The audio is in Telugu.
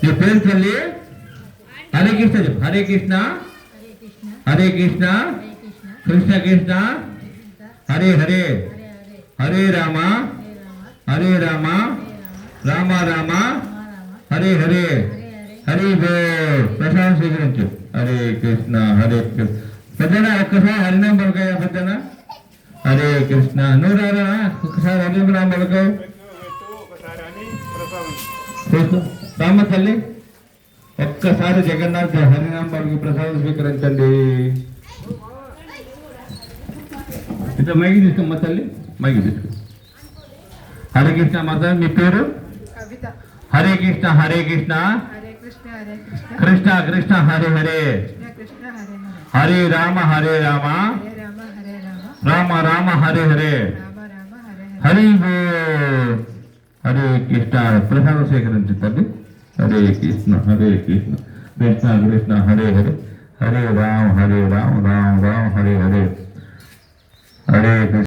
నీ పేరు తల్లి హరే కృష్ణ చెప్పు. హరే కృష్ణ హరే కృష్ణ కృష్ణ కృష్ణ హరే హరే హరే రామ హరే రామ రామ రామ హరే హరే హరి బోల్. ప్రసాదం స్వీకరించు. హరే కృష్ణ హరే కృష్ణ. పెద్దనా ఒక్కసారి హరినాం పలకాయ. పెద్దనా హరే కృష్ణ. నువ్వు రారా ఒక్కసారి హరినాం పలకావు. రామ తల్లి ఒక్కసారి జగన్నాథ్ హరినాం పలికి ప్రసాదం స్వీకరించండి. ఇంత మైకి తీసుకోమ్మా తల్లి, మైకి తీసుకో. హరే కృష్ణ మాత. మీ పేరు? హరే కృష్ణ హరే కృష్ణ కృష్ణ కృష్ణ హరే హరే హరే రామ రామ రామ రామ హరే హరే హరి బోల్. హరే కృష్ణ. ప్రసాదం స్వీకరించు తల్లి. హరే కృష్ణ కృష్ణ కృష్ణ హరే హరే హరే రామ రామ రామ హరే హరే హరే కృష్ణ.